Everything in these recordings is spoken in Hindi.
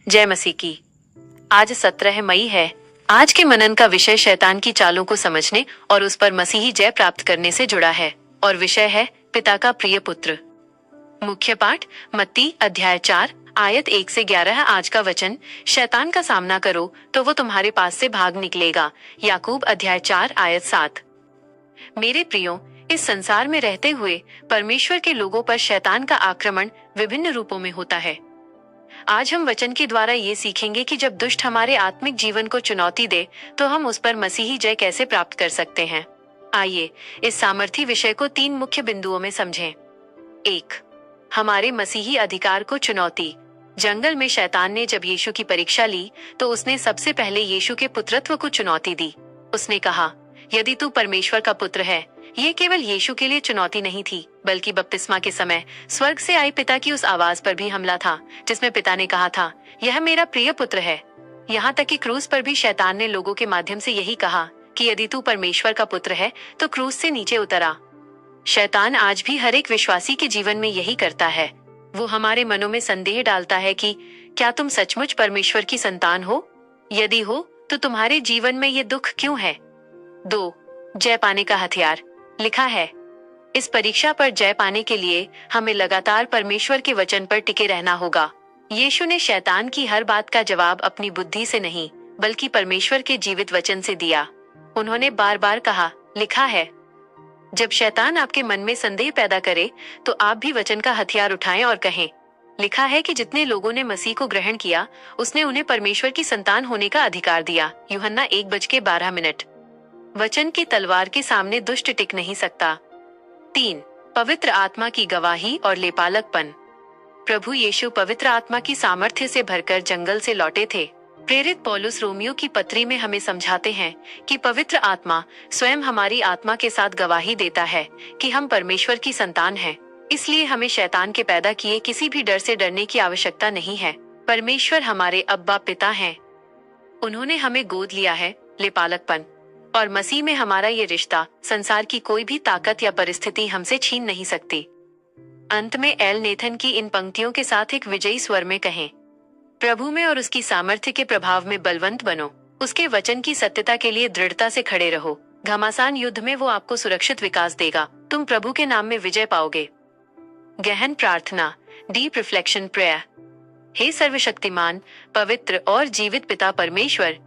जय मसीह की। आज 17 मई है। आज के मनन का विषय शैतान की चालों को समझने और उस पर मसीही जय प्राप्त करने से जुड़ा है और विषय है पिता का प्रिय पुत्र। मुख्य पाठ मत्ती अध्याय 4 आयत 1 से 11। आज का वचन, शैतान का सामना करो तो वो तुम्हारे पास से भाग निकलेगा। याकूब अध्याय 4 आयत 7। मेरे प्रियो, इस संसार में रहते हुए परमेश्वर के लोगों पर शैतान का आक्रमण विभिन्न रूपों में होता है। आज हम वचन के द्वारा ये सीखेंगे कि जब दुष्ट हमारे आत्मिक जीवन को चुनौती दे तो हम उस पर मसीही जय कैसे प्राप्त कर सकते हैं। आइए इस सामर्थी विषय को 3 मुख्य बिंदुओं में समझें। 1. हमारे मसीही अधिकार को चुनौती। जंगल में शैतान ने जब यीशु की परीक्षा ली तो उसने सबसे पहले यीशु के पुत्रत्व को चुनौती दी। उसने कहा, यदि तू परमेश्वर का पुत्र है। ये केवल यीशु के लिए चुनौती नहीं थी, बल्कि बपतिस्मा के समय स्वर्ग से आई पिता की उस आवाज पर भी हमला था, जिसमें पिता ने कहा था, यह मेरा प्रिय पुत्र है। यहाँ तक कि क्रूस पर भी शैतान ने लोगों के माध्यम से यही कहा कि यदि तू परमेश्वर का पुत्र है तो क्रूस से नीचे उतरा। शैतान आज भी हर एक विश्वासी के जीवन में यही करता है। वो हमारे मनों में संदेह डालता है कि क्या तुम सचमुच परमेश्वर की संतान हो? यदि हो तो तुम्हारे जीवन में ये दुख क्यों है? 2. जय पाने का हथियार। लिखा है, इस परीक्षा पर जय पाने के लिए हमें लगातार परमेश्वर के वचन पर टिके रहना होगा। यीशु ने शैतान की हर बात का जवाब अपनी बुद्धि से नहीं, बल्कि परमेश्वर के जीवित वचन से दिया। उन्होंने बार बार कहा, लिखा है। जब शैतान आपके मन में संदेह पैदा करे तो आप भी वचन का हथियार उठाएं और कहें, लिखा है कि जितने लोगों ने मसीह को ग्रहण किया उसने उन्हें परमेश्वर की संतान होने का अधिकार दिया। यूहन्ना 1:12। वचन की तलवार के सामने दुष्ट टिक नहीं सकता। 3. पवित्र आत्मा की गवाही और लेपालकपन। प्रभु यीशु पवित्र आत्मा की सामर्थ्य से भरकर जंगल से लौटे थे। प्रेरित पौलुस रोमियो की पत्री में हमें समझाते हैं कि पवित्र आत्मा स्वयं हमारी आत्मा के साथ गवाही देता है कि हम परमेश्वर की संतान हैं। इसलिए हमें शैतान के पैदा किए किसी भी डर से डरने की आवश्यकता नहीं है। परमेश्वर हमारे अब्बा पिता हैं। उन्होंने हमें गोद लिया है, लेपालकपन। और मसीह में हमारा ये रिश्ता संसार की कोई भी ताकत या परिस्थिति हमसे छीन नहीं सकती। अंत में एल नेथन की इन पंक्तियों के साथ एक विजयी स्वर में कहें, प्रभु में और उसकी सामर्थ्य के प्रभाव में बलवंत बनो। उसके वचन की सत्यता के लिए दृढ़ता से खड़े रहो। घमासान युद्ध में वो आपको सुरक्षित विकास देगा। तुम प्रभु के नाम में विजय पाओगे। गहन प्रार्थना, डीप रिफ्लेक्शन प्रेयर। हे सर्वशक्तिमान, पवित्र और जीवित पिता परमेश्वर,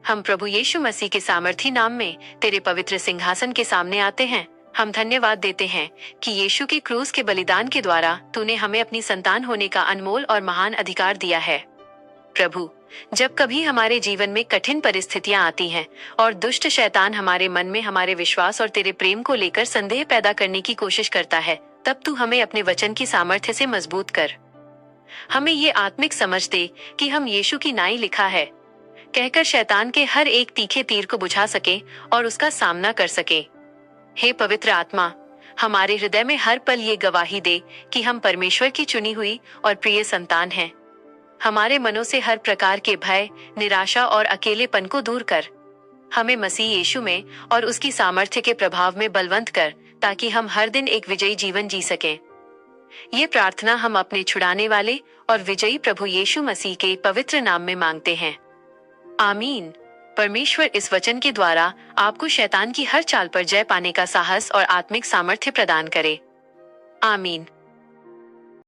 हम प्रभु यीशु मसीह के सामर्थी नाम में तेरे पवित्र सिंहासन के सामने आते हैं। हम धन्यवाद देते हैं कि यीशु के क्रूस के बलिदान के द्वारा तूने हमें अपनी संतान होने का अनमोल और महान अधिकार दिया है। प्रभु, जब कभी हमारे जीवन में कठिन परिस्थितियां आती हैं और दुष्ट शैतान हमारे मन में हमारे विश्वास और तेरे प्रेम को लेकर संदेह पैदा करने की कोशिश करता है, तब तू हमें अपने वचन की सामर्थ्य से मजबूत कर। हमें ये आत्मिक समझ दे कि हम यीशु की नाई लिखा है कहकर शैतान के हर एक तीखे तीर को बुझा सके और उसका सामना कर सके। हे पवित्र आत्मा, हमारे हृदय में हर पल ये गवाही दे कि हम परमेश्वर की चुनी हुई और प्रिय संतान हैं। हमारे मनों से हर प्रकार के भय, निराशा और अकेलेपन को दूर कर। हमें मसीह यीशु में और उसकी सामर्थ्य के प्रभाव में बलवंत कर, ताकि हम हर दिन एक विजयी जीवन जी सकें। ये प्रार्थना हम अपने छुड़ाने वाले और विजयी प्रभु यीशु मसीह के पवित्र नाम में मांगते हैं। आमीन। परमेश्वर इस वचन के द्वारा आपको शैतान की हर चाल पर जय पाने का साहस और आत्मिक सामर्थ्य प्रदान करे। आमीन।